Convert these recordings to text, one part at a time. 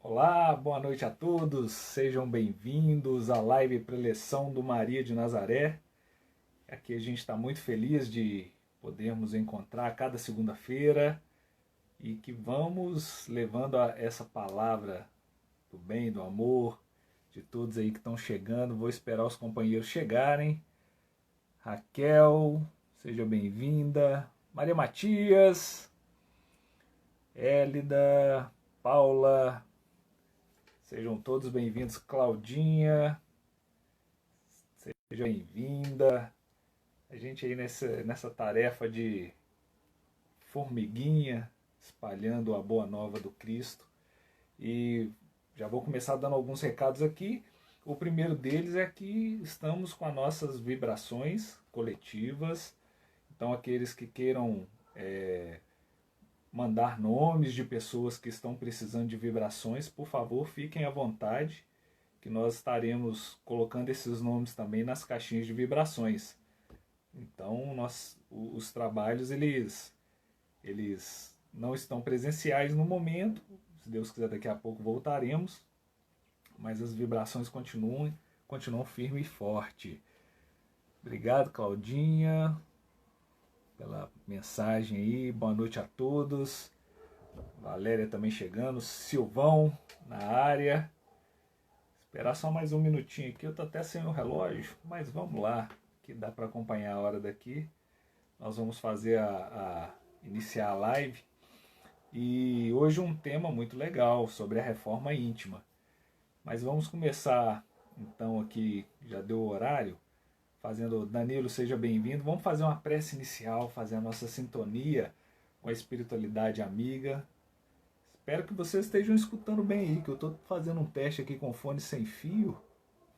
Olá, boa noite a todos, sejam bem-vindos à live preleção do Maria de Nazaré. Aqui a gente está muito feliz de podermos encontrar a cada segunda-feira e que vamos levando essa palavra do bem, do amor, de todos aí que estão chegando. Vou esperar os companheiros chegarem. Raquel, seja bem-vinda. Maria Matias, Élida, Paula, sejam todos bem-vindos. Claudinha, seja bem-vinda. A gente aí nessa tarefa de formiguinha, espalhando a boa nova do Cristo. E já vou começar dando alguns recados aqui. O primeiro deles é que estamos com as nossas vibrações coletivas. Então aqueles que queiram mandar nomes de pessoas que estão precisando de vibrações, por favor, fiquem à vontade, que nós estaremos colocando esses nomes também nas caixinhas de vibrações. Então, os trabalhos eles não estão presenciais no momento. Se Deus quiser, daqui a pouco voltaremos, mas as vibrações continuam firme e forte. Obrigado, Claudinha, pela mensagem aí. Boa noite a todos. Valéria também chegando. Silvão na área. Esperar só mais um minutinho aqui. Eu tô até sem o relógio, mas vamos lá, que dá para acompanhar a hora daqui. Nós vamos fazer iniciar a live. E hoje um tema muito legal sobre a reforma íntima. Mas vamos começar então aqui, já deu o horário, fazendo, Danilo, seja bem-vindo. Vamos fazer uma prece inicial, fazer a nossa sintonia com a espiritualidade amiga. Espero que vocês estejam escutando bem aí, que eu estou fazendo um teste aqui com fone sem fio.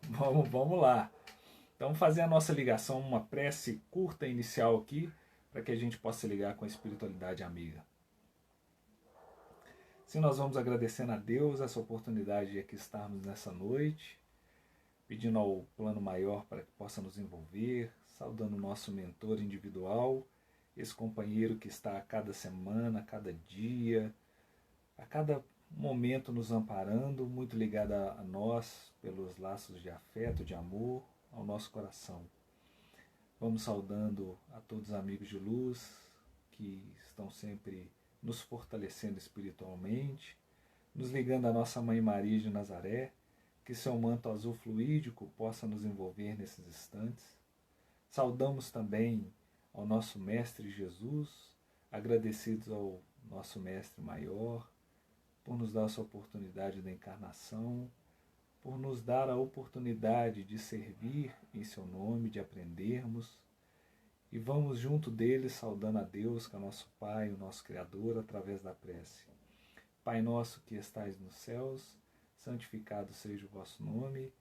Vamos lá. Então, fazer a nossa ligação, uma prece curta inicial aqui, para que a gente possa ligar com a espiritualidade amiga. Sim, nós vamos agradecendo a Deus essa oportunidade de aqui estarmos nessa noite, pedindo ao plano maior para que possa nos envolver, saudando o nosso mentor individual, esse companheiro que está a cada semana, a cada dia, a cada momento nos amparando, muito ligado a nós, pelos laços de afeto, de amor, ao nosso coração. Vamos saudando a todos os amigos de luz que estão sempre nos fortalecendo espiritualmente, nos ligando à nossa Mãe Maria de Nazaré, que seu manto azul fluídico possa nos envolver nesses instantes. Saudamos também ao nosso Mestre Jesus, agradecidos ao nosso Mestre Maior, por nos dar essa oportunidade da encarnação, por nos dar a oportunidade de servir em seu nome, de aprendermos. E vamos junto dele saudando a Deus, que é o nosso Pai, o nosso Criador, através da prece. Pai nosso que estais nos céus, santificado seja o vosso nome,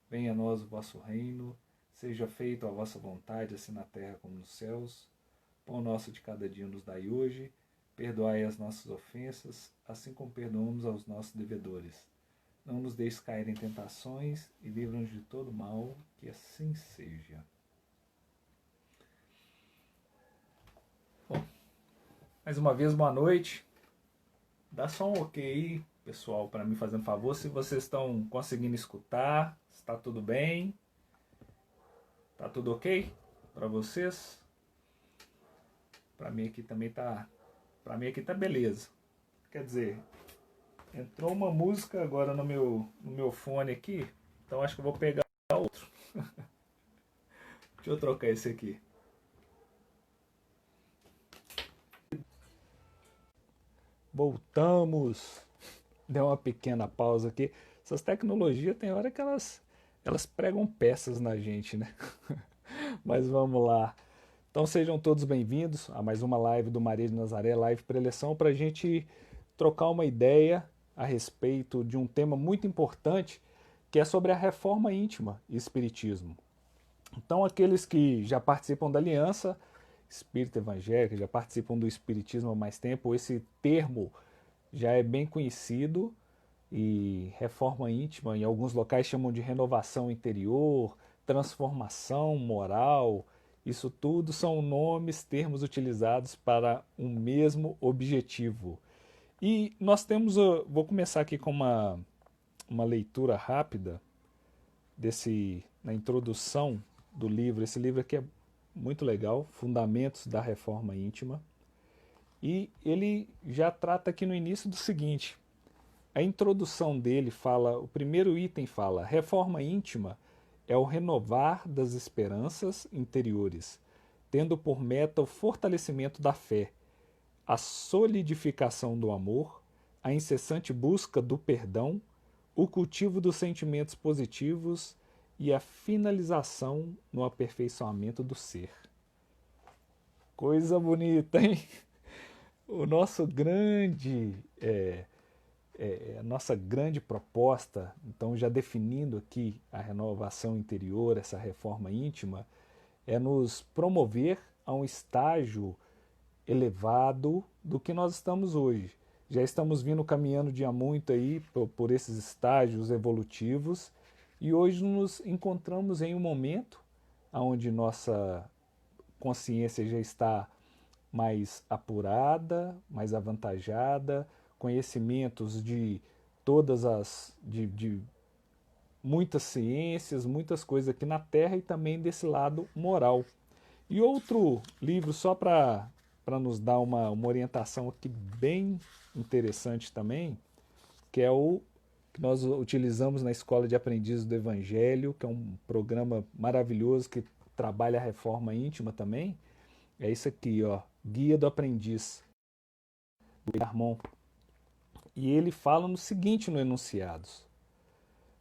venha a nós o vosso reino, seja feita a vossa vontade, assim na terra como nos céus. Pão nosso de cada dia nos dai hoje, perdoai as nossas ofensas, assim como perdoamos aos nossos devedores. Não nos deixes cair em tentações e livra-nos de todo mal, que assim seja. Bom, mais uma vez, boa noite. Dá só um ok aí, pessoal, para mim fazendo favor, se vocês estão conseguindo escutar, está tudo bem? Tá tudo ok para vocês? Para mim aqui também tá, beleza. Quer dizer, entrou uma música agora no meu fone aqui, então acho que eu vou pegar outro. Deixa eu trocar esse aqui. Voltamos. Deu uma pequena pausa aqui. Essas tecnologias tem hora que elas pregam peças na gente, né? Mas vamos lá. Então sejam todos bem-vindos a mais uma live do Maria de Nazaré, live preleção, para a gente trocar uma ideia a respeito de um tema muito importante, que é sobre a reforma íntima e espiritismo. Então aqueles que já participam da aliança espírita evangélica, já participam do espiritismo há mais tempo, esse termo já é bem conhecido, e reforma íntima em alguns locais chamam de renovação interior, transformação moral. Isso tudo são nomes, termos utilizados para um mesmo objetivo. E nós temos, vou começar aqui com uma leitura rápida na introdução do livro. Esse livro aqui é muito legal, Fundamentos da Reforma Íntima. E ele já trata aqui no início do seguinte: a introdução dele fala, o primeiro item fala, reforma íntima é o renovar das esperanças interiores, tendo por meta o fortalecimento da fé, a solidificação do amor, a incessante busca do perdão, o cultivo dos sentimentos positivos e a finalização no aperfeiçoamento do ser. Coisa bonita, hein? O nosso grande, a nossa grande proposta, então já definindo aqui a renovação interior, essa reforma íntima, é nos promover a um estágio elevado do que nós estamos hoje. Já estamos vindo caminhando de há muito aí por esses estágios evolutivos e hoje nos encontramos em um momento onde nossa consciência já está mais apurada, mais avantajada, conhecimentos de todas de muitas ciências, muitas coisas aqui na Terra e também desse lado moral. E outro livro, só para nos dar uma orientação aqui bem interessante também, que é o que nós utilizamos na Escola de Aprendizes do Evangelho, que é um programa maravilhoso que trabalha a reforma íntima também. É isso aqui, ó, Guia do Aprendiz, do Armon. E ele fala no seguinte no Enunciados: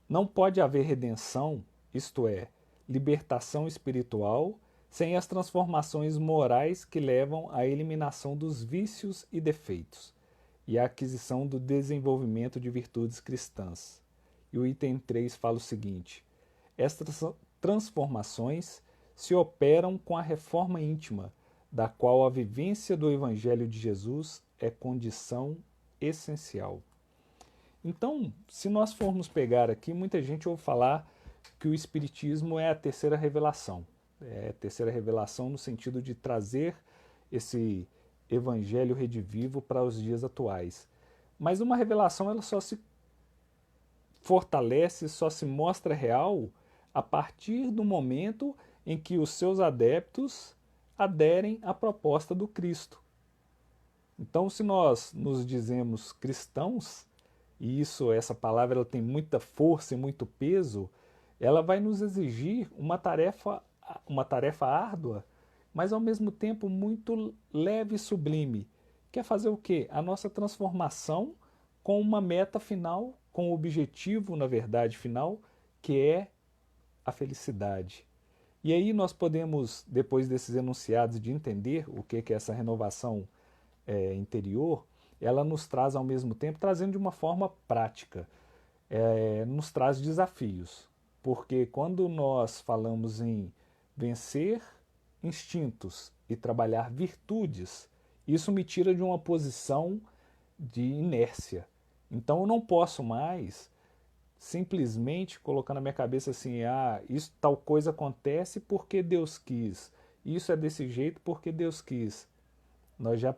não pode haver redenção, isto é, libertação espiritual, sem as transformações morais que levam à eliminação dos vícios e defeitos e à aquisição do desenvolvimento de virtudes cristãs. E o item 3 fala o seguinte: estas transformações se operam com a reforma íntima, da qual a vivência do Evangelho de Jesus é condição essencial. Então, se nós formos pegar aqui, muita gente ouve falar que o Espiritismo é a terceira revelação. É a terceira revelação no sentido de trazer esse Evangelho redivivo para os dias atuais. Mas uma revelação ela só se fortalece, só se mostra real a partir do momento em que os seus adeptos aderem à proposta do Cristo. Então, se nós nos dizemos cristãos, e essa palavra ela tem muita força e muito peso, ela vai nos exigir uma tarefa árdua, mas ao mesmo tempo muito leve e sublime, que é fazer o quê? A nossa transformação com uma meta final, com o objetivo, na verdade, final, que é a felicidade. E aí nós podemos, depois desses enunciados de entender o que é essa renovação interior, ela nos traz ao mesmo tempo, trazendo de uma forma prática, nos traz desafios. Porque quando nós falamos em vencer instintos e trabalhar virtudes, isso me tira de uma posição de inércia. Então eu não posso mais simplesmente colocar na minha cabeça assim, isso tal coisa acontece porque Deus quis, isso é desse jeito porque Deus quis. Nós já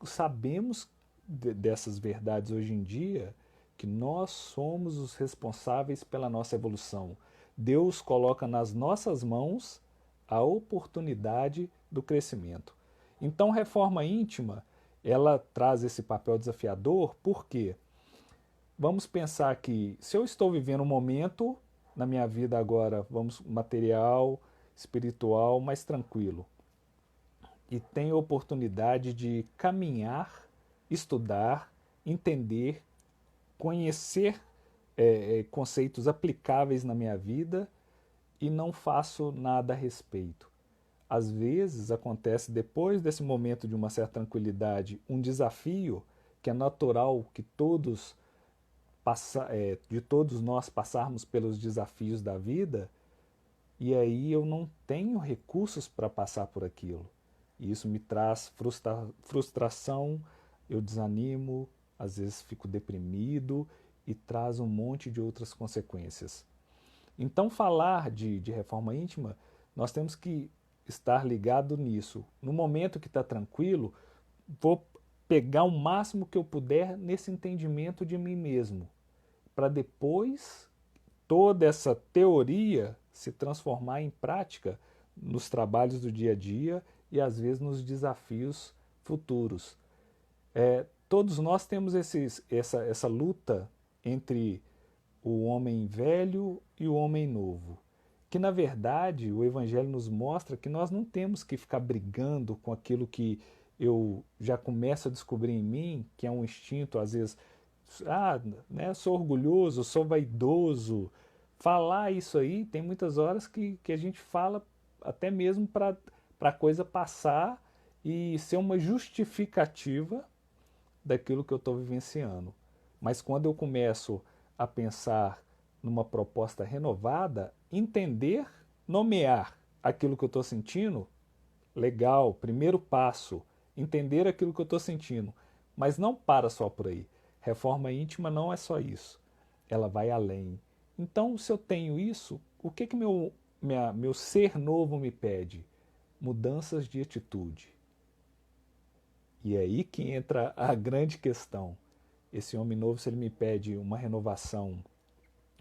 sabemos dessas verdades hoje em dia, que nós somos os responsáveis pela nossa evolução. Deus coloca nas nossas mãos a oportunidade do crescimento. Então, reforma íntima, ela traz esse papel desafiador, porque vamos pensar que se eu estou vivendo um momento na minha vida agora, material, espiritual, mais tranquilo, e tenho a oportunidade de caminhar, estudar, entender, conhecer conceitos aplicáveis na minha vida e não faço nada a respeito. Às vezes acontece, depois desse momento de uma certa tranquilidade, um desafio que é natural que de todos nós passarmos pelos desafios da vida, e aí eu não tenho recursos para passar por aquilo. E isso me traz frustração, eu desanimo, às vezes fico deprimido e traz um monte de outras consequências. Então, falar de reforma íntima, nós temos que estar ligado nisso. No momento que está tranquilo, vou pegar o máximo que eu puder nesse entendimento de mim mesmo, para depois toda essa teoria se transformar em prática nos trabalhos do dia a dia e às vezes nos desafios futuros. Todos nós temos essa luta entre o homem velho e o homem novo. Que na verdade o Evangelho nos mostra que nós não temos que ficar brigando com aquilo que eu já começo a descobrir em mim, que é um instinto, às vezes, né, sou orgulhoso, sou vaidoso. Falar isso aí, tem muitas horas que a gente fala até mesmo para a coisa passar e ser uma justificativa daquilo que eu estou vivenciando. Mas quando eu começo a pensar numa proposta renovada, entender, nomear aquilo que eu estou sentindo, legal, primeiro passo, entender aquilo que eu estou sentindo, mas não para só por aí. Reforma íntima não é só isso, ela vai além. Então, se eu tenho isso, o que meu ser novo me pede? Mudanças de atitude. E é aí que entra a grande questão. Esse homem novo, se ele me pede uma renovação,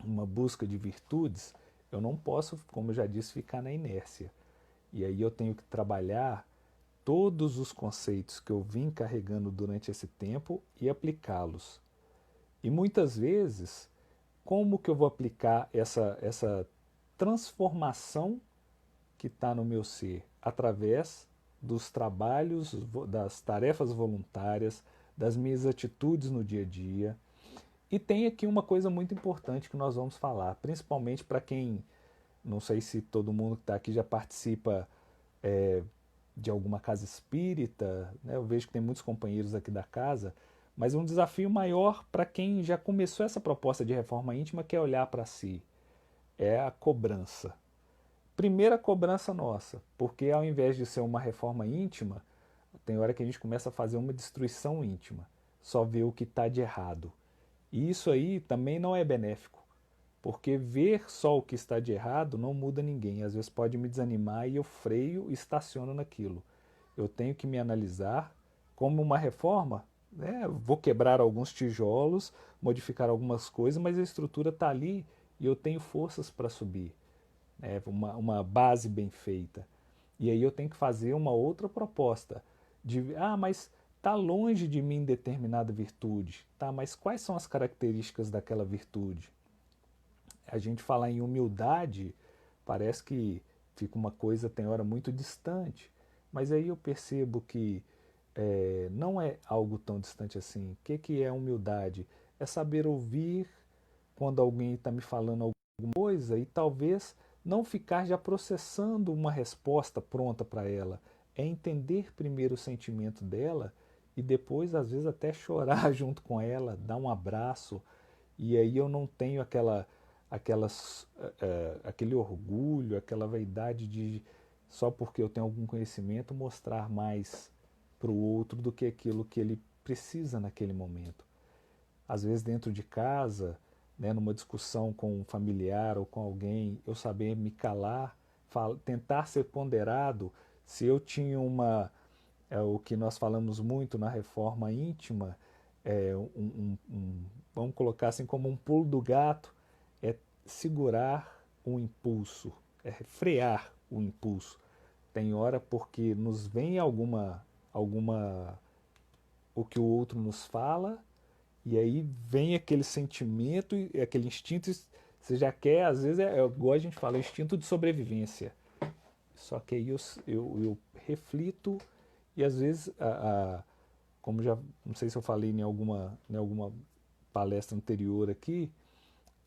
uma busca de virtudes, eu não posso, como eu já disse, ficar na inércia. E aí eu tenho que trabalhar todos os conceitos que eu vim carregando durante esse tempo e aplicá-los. E muitas vezes, como que eu vou aplicar essa transformação que está no meu ser? Através dos trabalhos, das tarefas voluntárias, das minhas atitudes no dia a dia. E tem aqui uma coisa muito importante que nós vamos falar, principalmente para quem, não sei se todo mundo que está aqui já participa de alguma casa espírita, né? Eu vejo que tem muitos companheiros aqui da casa, mas um desafio maior para quem já começou essa proposta de reforma íntima, que é olhar para si, é a cobrança. Primeira cobrança nossa, porque ao invés de ser uma reforma íntima, tem hora que a gente começa a fazer uma destruição íntima, só ver o que está de errado. E isso aí também não é benéfico, porque ver só o que está de errado não muda ninguém. Às vezes pode me desanimar e eu freio e estaciono naquilo. Eu tenho que me analisar como uma reforma, né? Vou quebrar alguns tijolos, modificar algumas coisas, mas a estrutura está ali e eu tenho forças para subir, né? Uma base bem feita. E aí eu tenho que fazer uma outra proposta de, mas está longe de mim determinada virtude, tá? Mas quais são as características daquela virtude? A gente falar em humildade parece que fica uma coisa, tem hora, muito distante, mas aí eu percebo que não é algo tão distante assim. O que é humildade? É saber ouvir quando alguém está me falando alguma coisa e talvez não ficar já processando uma resposta pronta para ela. É entender primeiro o sentimento dela e depois, às vezes, até chorar junto com ela, dar um abraço. E aí eu não tenho aquele orgulho, aquela vaidade de, só porque eu tenho algum conhecimento, mostrar mais para o outro do que aquilo que ele precisa naquele momento. Às vezes dentro de casa, né, numa discussão com um familiar ou com alguém, eu saber me calar, tentar ser ponderado. Se eu tinha o que nós falamos muito na reforma íntima, vamos colocar assim como um pulo do gato, é segurar o impulso, é frear o impulso. Tem hora porque nos vem alguma o que o outro nos fala e aí vem aquele sentimento e aquele instinto, você já quer, às vezes igual a gente fala, é instinto de sobrevivência. Só que aí eu reflito e às vezes, como já, não sei se eu falei em alguma palestra anterior aqui,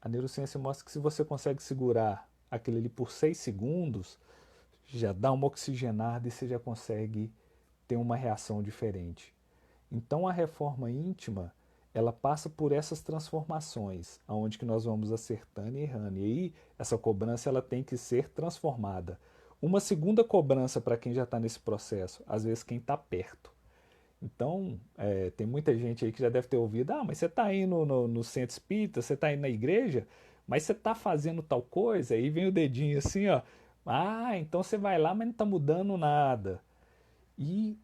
a neurociência mostra que se você consegue segurar aquele ali por 6 segundos, já dá uma oxigenada e você já consegue ter uma reação diferente. Então a reforma íntima, ela passa por essas transformações, aonde que nós vamos acertando e errando. E aí essa cobrança ela tem que ser transformada. Uma segunda cobrança para quem já está nesse processo, às vezes quem está perto. Então, tem muita gente aí que já deve ter ouvido, mas você está aí no centro espírita, você está aí na igreja, mas você está fazendo tal coisa, aí vem o dedinho assim, ó, então você vai lá, mas não está mudando nada. E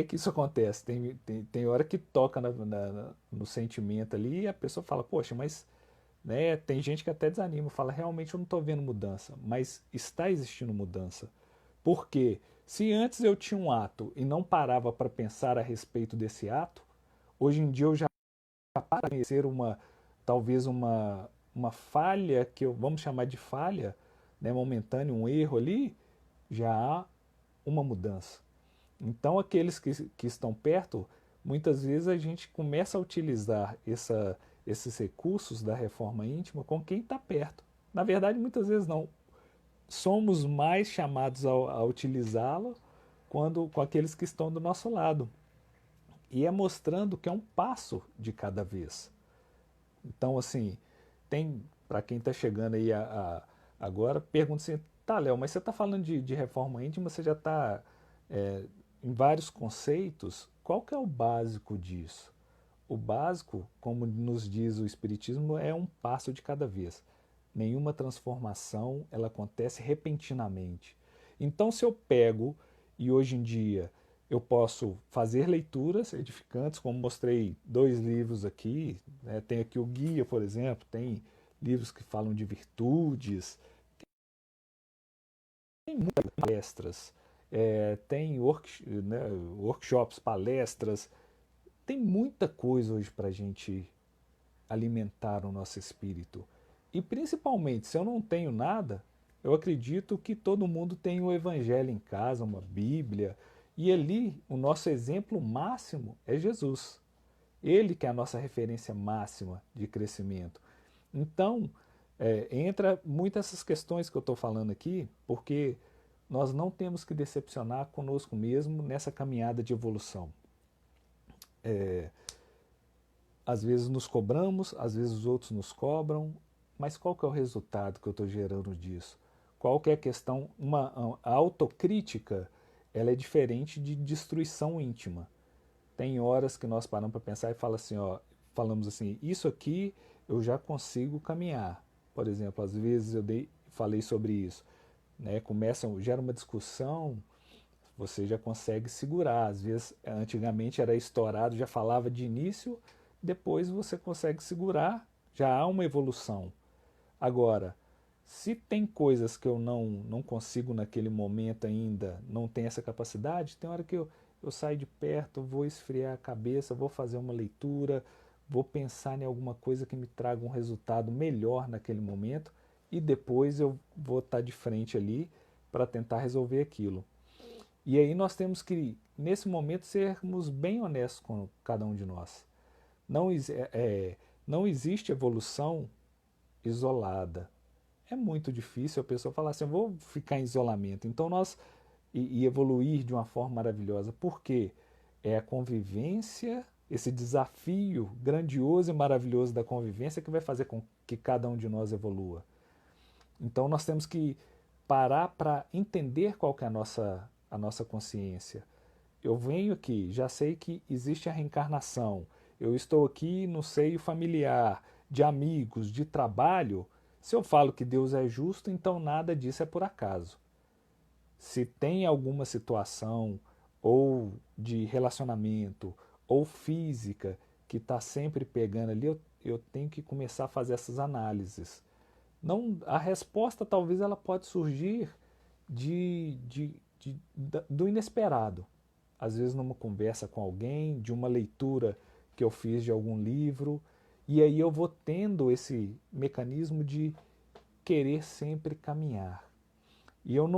que isso acontece? Tem hora que toca no sentimento ali e a pessoa fala, poxa, mas né, tem gente que até desanima, fala, realmente eu não estou vendo mudança, mas está existindo mudança. Por quê? Se antes eu tinha um ato e não parava para pensar a respeito desse ato, hoje em dia eu já para conhecer talvez uma falha, que vamos chamar de falha, né, momentânea, um erro ali, já há uma mudança. Então, aqueles que estão perto, muitas vezes a gente começa a utilizar esses recursos da reforma íntima com quem está perto. Na verdade, muitas vezes não. Somos mais chamados a utilizá-lo quando com aqueles que estão do nosso lado. E é mostrando que é um passo de cada vez. Então, assim, tem, para quem está chegando aí agora, pergunta assim, tá, Léo, mas você está falando de reforma íntima, você já está em vários conceitos, qual que é o básico disso? O básico, como nos diz o Espiritismo, é um passo de cada vez. Nenhuma transformação ela acontece repentinamente. Então, se eu pego e hoje em dia eu posso fazer leituras edificantes, como mostrei 2 livros aqui, né? Tem aqui o guia, por exemplo, tem livros que falam de virtudes, tem muitas palestras, tem né, workshops, palestras, tem muita coisa hoje para a gente alimentar o nosso espírito. E principalmente, se eu não tenho nada, eu acredito que todo mundo tem o Evangelho em casa, uma Bíblia, e ali o nosso exemplo máximo é Jesus. Ele que é a nossa referência máxima de crescimento. Então, entra muitas essas questões que eu estou falando aqui, porque nós não temos que decepcionar conosco mesmo nessa caminhada de evolução. Às vezes nos cobramos, às vezes os outros nos cobram, mas qual que é o resultado que eu estou gerando disso? Qual que é a questão? A autocrítica, ela é diferente de destruição íntima. Tem horas que nós paramos para pensar e falamos assim, isso aqui eu já consigo caminhar. Por exemplo, às vezes falei sobre isso, né? Gera uma discussão, você já consegue segurar. Às vezes, antigamente era estourado, já falava de início, depois você consegue segurar, já há uma evolução. Agora, se tem coisas que eu não consigo naquele momento ainda, não tenho essa capacidade, tem hora que eu saio de perto, vou esfriar a cabeça, vou fazer uma leitura, vou pensar em alguma coisa que me traga um resultado melhor naquele momento e depois eu vou estar de frente ali para tentar resolver aquilo. E aí nós temos que, nesse momento, sermos bem honestos com cada um de nós. Não, não existe evolução isolada. É muito difícil a pessoa falar assim, eu vou ficar em isolamento. Então e evoluir de uma forma maravilhosa. Por quê? É a convivência, esse desafio grandioso e maravilhoso da convivência que vai fazer com que cada um de nós evolua. Então nós temos que parar para entender qual que é a nossa consciência. Eu venho aqui, já sei que existe a reencarnação. Eu estou aqui no seio familiar, de amigos, de trabalho. Se eu falo que Deus é justo, então nada disso é por acaso. Se tem alguma situação, ou de relacionamento, ou física, que está sempre pegando ali, eu tenho que começar a fazer essas análises. Não, a resposta talvez ela pode surgir do inesperado. Às vezes numa conversa com alguém, de uma leitura que eu fiz de algum livro, e aí eu vou tendo esse mecanismo de querer sempre caminhar. E eu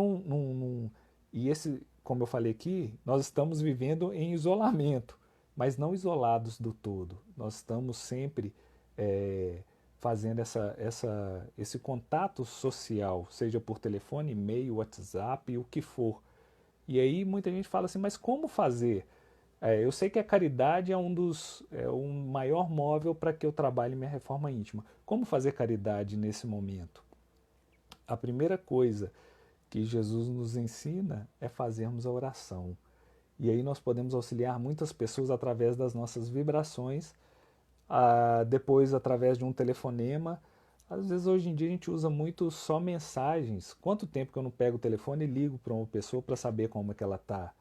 e esse, como eu falei aqui, nós estamos vivendo em isolamento, mas não isolados do todo. Nós estamos sempre fazendo esse contato social, seja por telefone, e-mail, WhatsApp, o que for. E aí muita gente fala assim, mas como fazer? Eu sei que a caridade é o maior móvel para que eu trabalhe minha reforma íntima. Como fazer caridade nesse momento? A primeira coisa que Jesus nos ensina é fazermos a oração. E aí nós podemos auxiliar muitas pessoas através das nossas vibrações, depois através de um telefonema. Às vezes hoje em dia a gente usa muito só mensagens. Quanto tempo que eu não pego o telefone e ligo para uma pessoa para saber como é que ela está?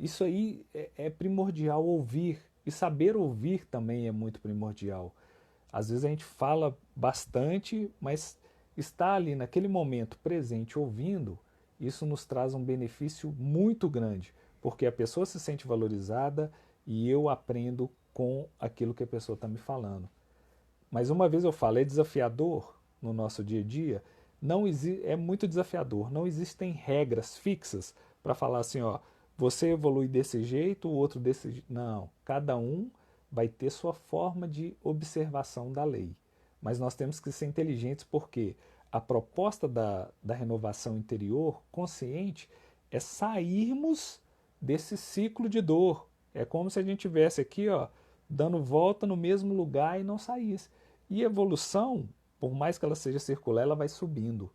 isso aí é primordial ouvir, e saber ouvir também é muito primordial. Às vezes a gente fala bastante, mas estar ali naquele momento presente ouvindo, isso nos traz um benefício muito grande, porque a pessoa se sente valorizada e eu aprendo com aquilo que a pessoa está me falando. Mas uma vez eu falo, é desafiador no nosso dia a dia? Não é muito desafiador. Não existem regras fixas para falar assim, ó, você evolui desse jeito, o outro desse jeito. Não, cada um vai ter sua forma de observação da lei. Mas nós temos que ser inteligentes porque a proposta da renovação interior consciente é sairmos desse ciclo de dor. É como se a gente tivesse aqui, ó, dando volta no mesmo lugar e não saísse. E evolução, por mais que ela seja circular, ela vai subindo.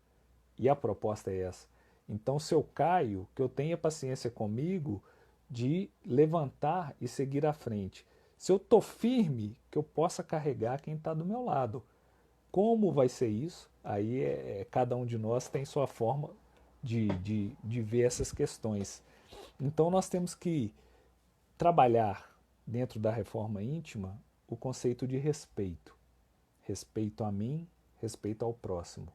E a proposta é essa. Então, se eu caio, que eu tenha paciência comigo de levantar e seguir à frente. Se eu estou firme, que eu possa carregar quem está do meu lado. Como vai ser isso? Aí cada um de nós tem sua forma de ver essas questões. Então, nós temos que trabalhar dentro da reforma íntima o conceito de respeito. Respeito a mim, respeito ao próximo.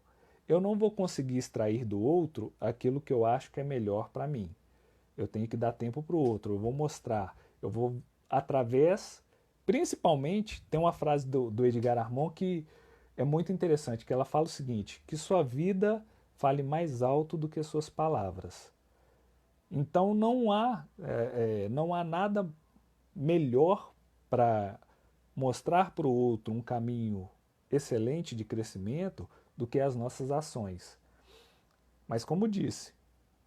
Eu não vou conseguir extrair do outro aquilo que eu acho que é melhor para mim. Eu tenho que dar tempo para o outro, eu vou mostrar, eu vou através, principalmente, tem uma frase do Edgar Armand que é muito interessante, que ela fala o seguinte, que sua vida fale mais alto do que suas palavras. Então não há nada melhor para mostrar para o outro um caminho excelente de crescimento do que as nossas ações. Mas como disse,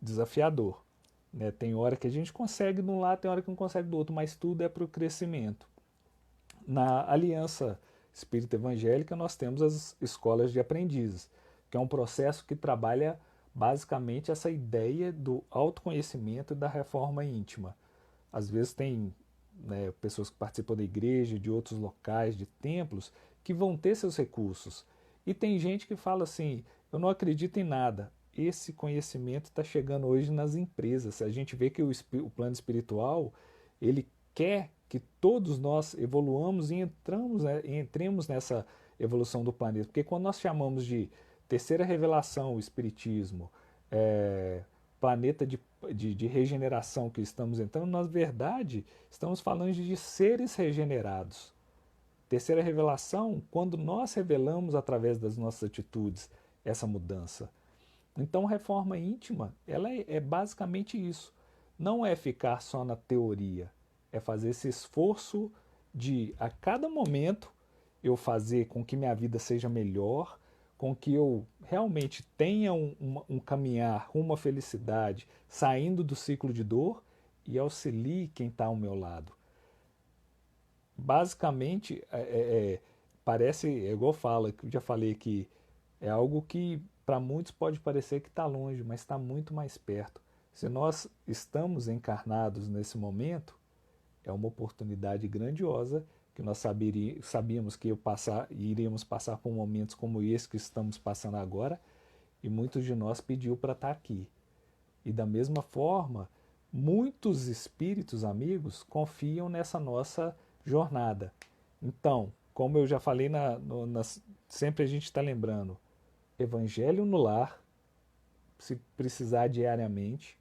desafiador. Né? Tem hora que a gente consegue de um lado, tem hora que não consegue do outro, mas tudo é para o crescimento. Na Aliança Espírita Evangélica nós temos as escolas de aprendizes, que é um processo que trabalha basicamente essa ideia do autoconhecimento e da reforma íntima. Às vezes tem pessoas que participam da igreja, de outros locais, de templos, que vão ter seus recursos. E tem gente que fala assim, eu não acredito em nada. Esse conhecimento está chegando hoje nas empresas. A gente vê que o plano espiritual, ele quer que todos nós evoluamos e entremos nessa evolução do planeta. Porque quando nós chamamos de terceira revelação, o espiritismo, planeta de regeneração que estamos entrando, na verdade, estamos falando de seres regenerados. Terceira revelação, quando nós revelamos através das nossas atitudes essa mudança. Então, reforma íntima, ela é basicamente isso. Não é ficar só na teoria, é fazer esse esforço de, a cada momento, eu fazer com que minha vida seja melhor, com que eu realmente tenha um caminhar rumo à felicidade, saindo do ciclo de dor e auxilie quem está ao meu lado. Basicamente, parece, igual eu falo, que eu já falei que é algo que para muitos pode parecer que está longe, mas está muito mais perto. Se nós estamos encarnados nesse momento, é uma oportunidade grandiosa que nós sabíamos que iríamos passar por momentos como esse que estamos passando agora, e muitos de nós pediu para estar aqui. E da mesma forma, muitos espíritos amigos confiam nessa nossa jornada. Então, como eu já falei, sempre a gente está lembrando, Evangelho no lar, se precisar diariamente,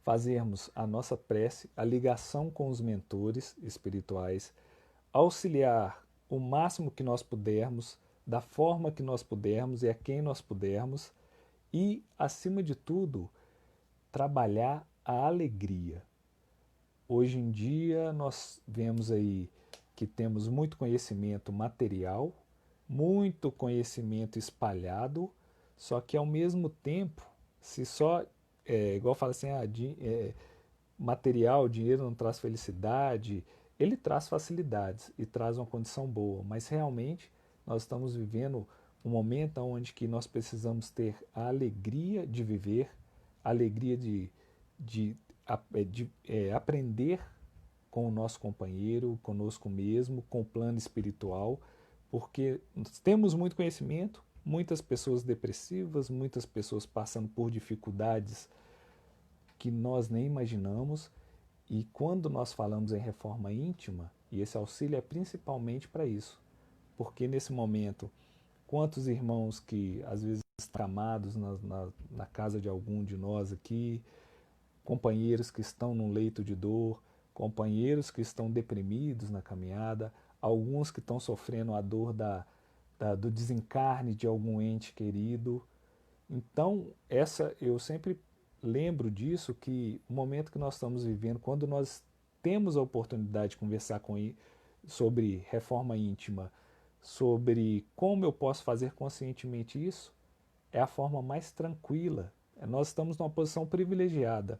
fazermos a nossa prece, a ligação com os mentores espirituais, auxiliar o máximo que nós pudermos, da forma que nós pudermos e a quem nós pudermos, e, acima de tudo, trabalhar a alegria. Hoje em dia nós vemos aí que temos muito conhecimento material, muito conhecimento espalhado, só que ao mesmo tempo, se só, igual fala assim, material, dinheiro não traz felicidade, ele traz facilidades e traz uma condição boa, mas realmente nós estamos vivendo um momento onde que nós precisamos ter a alegria de viver, a alegria de aprender com o nosso companheiro, conosco mesmo, com o plano espiritual, porque temos muito conhecimento, muitas pessoas depressivas, muitas pessoas passando por dificuldades que nós nem imaginamos. E quando nós falamos em reforma íntima, e esse auxílio é principalmente para isso, porque nesse momento, quantos irmãos que às vezes estão amados na casa de algum de nós aqui, companheiros que estão num leito de dor, companheiros que estão deprimidos na caminhada, alguns que estão sofrendo a dor do desencarne de algum ente querido. Então, eu sempre lembro disso, que o momento que nós estamos vivendo, quando nós temos a oportunidade de conversar sobre reforma íntima, sobre como eu posso fazer conscientemente isso, é a forma mais tranquila. Nós estamos numa posição privilegiada,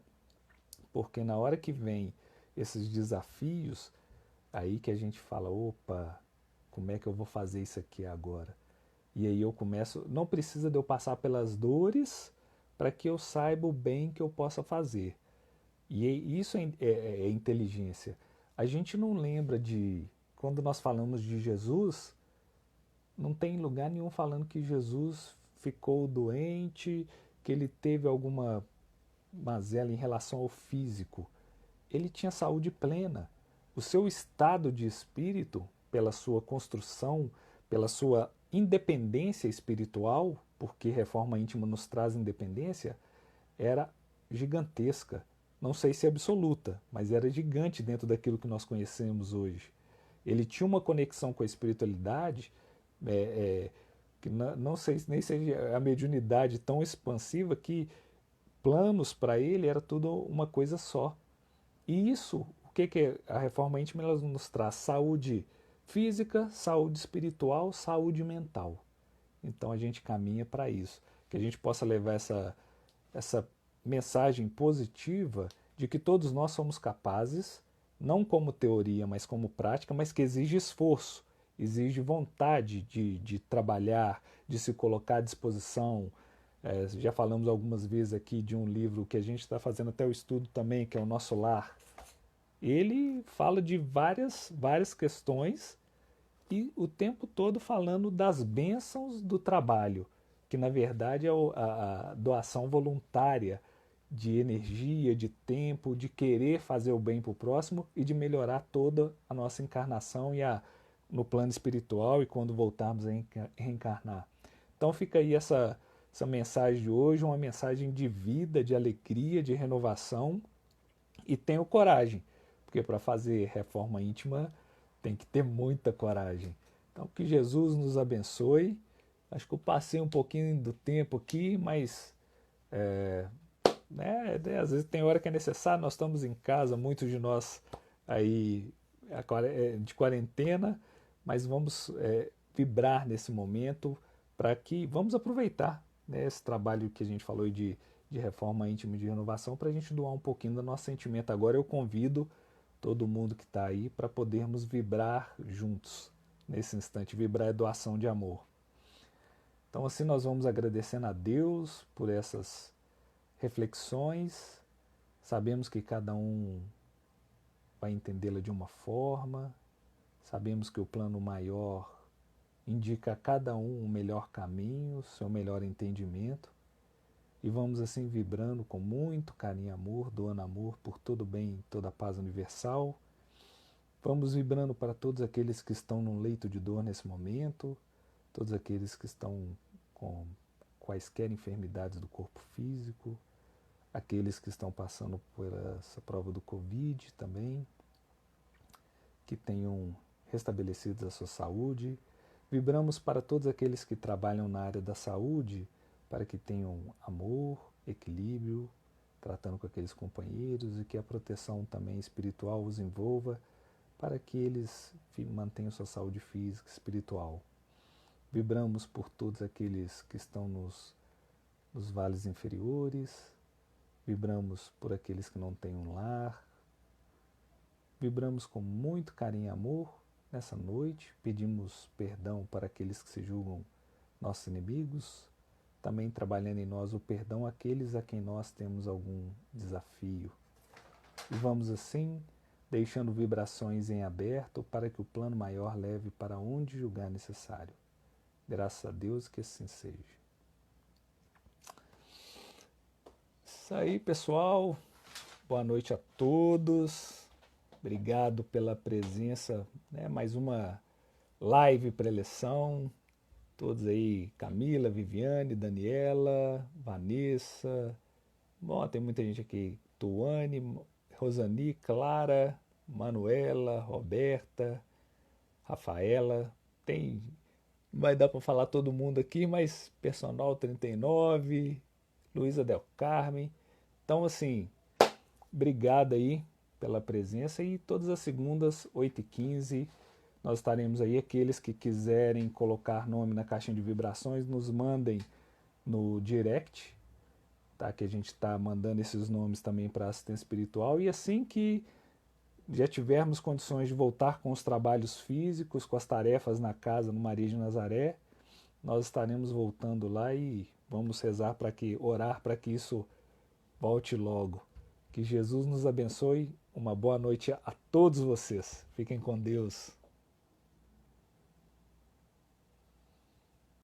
porque na hora que vem esses desafios, aí que a gente fala, opa, como é que eu vou fazer isso aqui agora? E aí eu começo, não precisa de eu passar pelas dores para que eu saiba o bem que eu possa fazer. E isso é inteligência. A gente não lembra quando nós falamos de Jesus, não tem lugar nenhum falando que Jesus ficou doente, que ele teve alguma mazela em relação ao físico. Ele tinha saúde plena. O seu estado de espírito, pela sua construção, pela sua independência espiritual, porque reforma íntima nos traz independência, era gigantesca. Não sei se absoluta, mas era gigante dentro daquilo que nós conhecemos hoje. Ele tinha uma conexão com a espiritualidade, é, é, que não sei nem se a mediunidade tão expansiva, que planos para ele era tudo uma coisa só. E isso, o que é a reforma íntima? Ela nos traz saúde física, saúde espiritual, saúde mental. Então a gente caminha para isso, que a gente possa levar essa mensagem positiva de que todos nós somos capazes, não como teoria, mas como prática, mas que exige esforço, exige vontade de trabalhar, de se colocar à disposição. Já falamos algumas vezes aqui de um livro que a gente está fazendo até o estudo também, que é o Nosso Lar. Ele fala de várias questões e o tempo todo falando das bênçãos do trabalho, que na verdade é a doação voluntária de energia, de tempo, de querer fazer o bem para o próximo e de melhorar toda a nossa encarnação no plano espiritual e quando voltarmos a reencarnar. Então fica aí essa mensagem de hoje, uma mensagem de vida, de alegria, de renovação, e tenho coragem, porque para fazer reforma íntima tem que ter muita coragem. Então que Jesus nos abençoe. Acho que eu passei um pouquinho do tempo aqui, mas às vezes tem hora que é necessário. Nós estamos em casa, muitos de nós aí de quarentena, mas vamos vibrar nesse momento para que vamos aproveitar, né, esse trabalho que a gente falou de reforma íntima e de renovação, para a gente doar um pouquinho do nosso sentimento. Agora eu convido todo mundo que está aí para podermos vibrar juntos nesse instante. Vibrar é doação de amor. Então assim nós vamos agradecendo a Deus por essas reflexões. Sabemos que cada um vai entendê-la de uma forma. Sabemos que o plano maior indica a cada um o melhor caminho, o seu melhor entendimento. E vamos assim vibrando com muito carinho e amor, doando amor por todo o bem, toda a paz universal. Vamos vibrando para todos aqueles que estão num leito de dor nesse momento, todos aqueles que estão com quaisquer enfermidades do corpo físico, aqueles que estão passando por essa prova do Covid também, que tenham restabelecido a sua saúde. Vibramos para todos aqueles que trabalham na área da saúde, para que tenham amor, equilíbrio, tratando com aqueles companheiros, e que a proteção também espiritual os envolva, para que eles mantenham sua saúde física e espiritual. Vibramos por todos aqueles que estão nos vales inferiores, vibramos por aqueles que não têm um lar, vibramos com muito carinho e amor nessa noite, pedimos perdão para aqueles que se julgam nossos inimigos, também trabalhando em nós o perdão àqueles a quem nós temos algum desafio. E vamos assim, deixando vibrações em aberto para que o plano maior leve para onde julgar necessário. Graças a Deus que assim seja. Isso aí, pessoal. Boa noite a todos. Obrigado pela presença, né? Mais uma live preleção. Todos aí, Camila, Viviane, Daniela, Vanessa. Bom, tem muita gente aqui. Tuane, Rosani, Clara, Manuela, Roberta, Rafaela. Tem, não vai dar para falar todo mundo aqui, mas Personal 39, Luísa Del Carmen. Então, assim, obrigado aí pela presença e todas as segundas, 8h15, nós estaremos aí. Aqueles que quiserem colocar nome na caixinha de vibrações, nos mandem no direct, tá? Que a gente está mandando esses nomes também para assistência espiritual. E assim que já tivermos condições de voltar com os trabalhos físicos, com as tarefas na casa no Maria de Nazaré, nós estaremos voltando lá e vamos rezar para que, orar para que isso volte logo. Que Jesus nos abençoe. Uma boa noite a todos vocês. Fiquem com Deus.